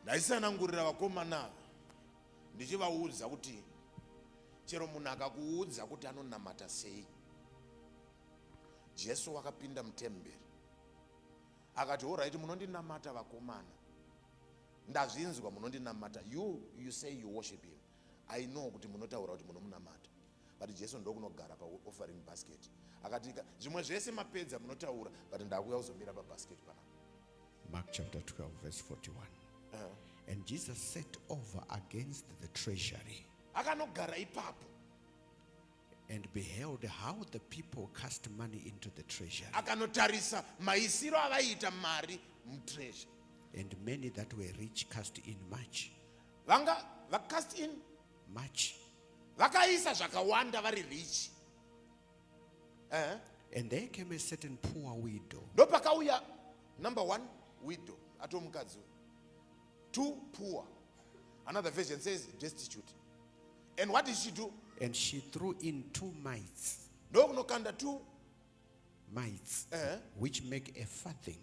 ndaisanangurira vakomana ndichivaudza kuti chero munhu akakuudza kuti anonamata sei, Jesu wakapinda mutemberi akati alright, munondinamata vakomana, ndazvinzwa munondinamata, you say you worship him, I know kuti munotaura kuti munomunamata, but Jesu ndokunogara pa offering basket. Akati zvimwe zvese mapedza munotaura, but ndakuya kuzomira pa basket pana. Mark chapter 12 verse 41. And Jesus set over against the treasury Akanogara ipapo and beheld how the people cast money into the treasury. akanotarisa maisiro avaita mari mutreasure. And many that were rich cast in much. Cast in Much. vakaisa zvakawanda vari rich. And there came a certain poor widow. Ndopakauya number 1 widow atomukadzi. 2 poor. Another version says destitute. And what did she do? And she threw in 2 mites. Ndokunokanda 2 mites, which make a farthing.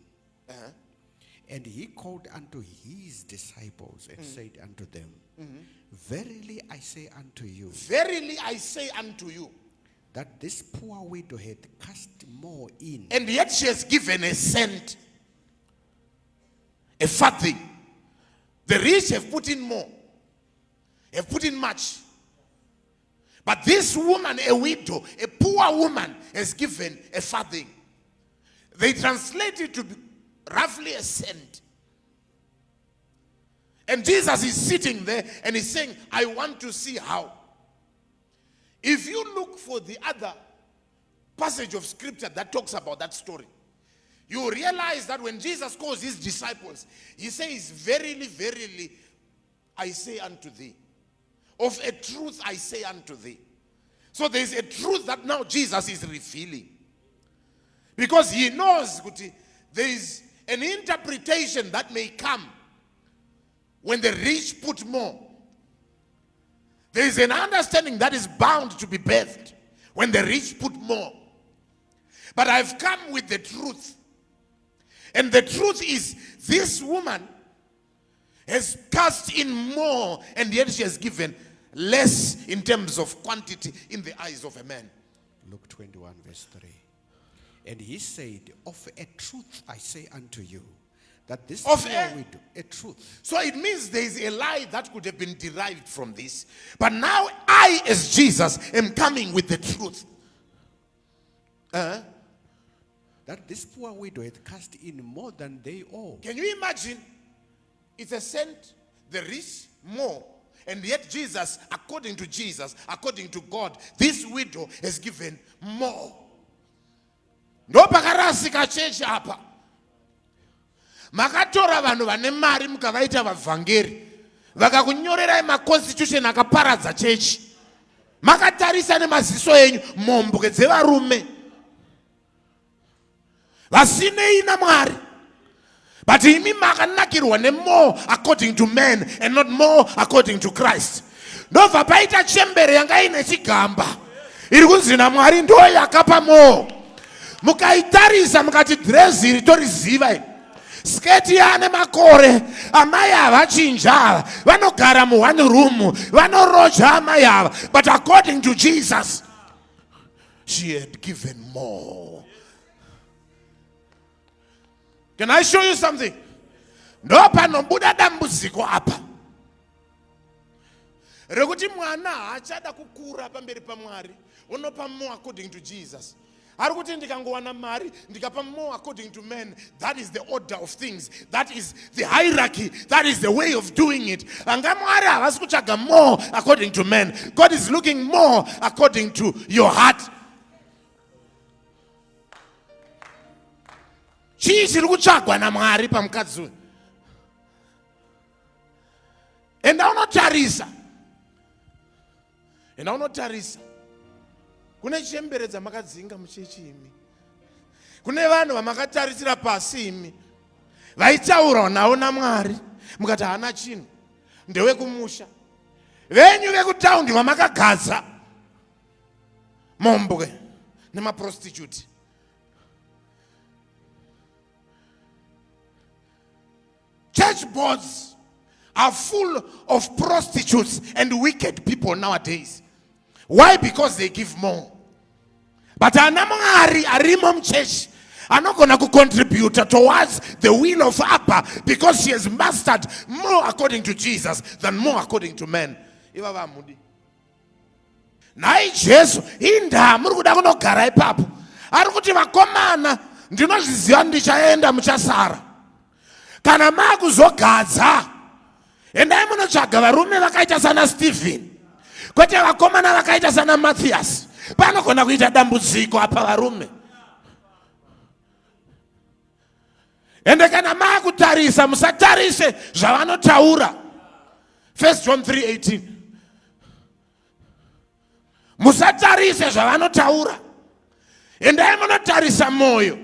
And he called unto his disciples and said unto them, Verily I say unto you, verily I say unto you, that this poor widow had cast more in, and yet she has given a cent, a farthing. The rich have put in more, have put in much. But this woman, a widow, a poor woman, has given a farthing. They translate it to be roughly a cent. And Jesus is sitting there and he's saying, I want to see how. If you look for the other passage of scripture that talks about that story, you realize that when Jesus calls his disciples, he says, verily, verily, I say unto thee. Of a truth I say unto thee. So there is a truth that now Jesus is revealing. Because he knows there is an interpretation that may come when the rich put more. There is an understanding that is bound to be birthed when the rich put more. But I've come with the truth. And the truth is, this woman has cast in more, and yet she has given less in terms of quantity in the eyes of a man. Luke 21 verse 3. And he said, of a truth I say unto you, that this poor widow, a truth. So it means there is a lie that could have been derived from this. But now I, as Jesus, am coming with the truth. That this poor widow had cast in more than they all. Can you imagine? It's a cent, the rich more. And yet Jesus, according to Jesus, according to God, this widow has given more. No pakarasika chechi apa. Makatora vanhu vane mari mukavaita vavhangeri. Vakakunyorerai maconstitution akaparadza chechi. Makatarisa nemaziso enyu mhombwe dzevarume. Vasinei naMwari. But imi makanakirwa more according to men and not more according to Christ. Ndobva paita chembere yanga ine chigamba. Iri kunzi naMwari ndo yakapa more. Mukaitarisa mukati dress iri toriziva. Sketi yane makore amai havachinja vanogara mu one room vanoroja amai ava. But according to Jesus, she had given more. Can I show you something? No panobuda dambudziko apa. Rekuti mwana achada kukura pamberi paMwari, unopa more according to Jesus. Arikuti ndikangowana mari ndikapa more according to men. That is the order of things. That is the hierarchy. That is the way of doing it. Anga Mwari havasi kutsvaga more according to men. God is looking more according to your heart. Chii chiri kutsvagwa naMwari pamukadzi uyu? Enda unotarisa. Kune chembere dzamakadzinga muchechi imi. Kune vanhu vamakatarisira pasi imi. Vaitaura nawo naMwari. Mukati hana chinhu. Ndewe kumusha. Venyu vekutaundi vamakagaza. Mombwe nemaprostitute. Church boards are full of prostitutes and wicked people nowadays. Why? Because they give more. But anamari arimom church are not going to contribute towards the will of Abba, because she has mastered more according to Jesus than more according to men. Nai Jesu inda muri kuda kunogara ipapo ari kuti vakomana ndinozviziva ndichaenda muchasara. Kana makuzogadza endai munotsvaga varume vakaita sana Stephen, kwete vakomana vakaita sana Matthias. Panogona kuita dambudziko apa varume. Ende kana makutarisa musatarise zvavanotaura. 1 John 3:18. Musatarise zvavanotaura. Endai munotarisa moyo.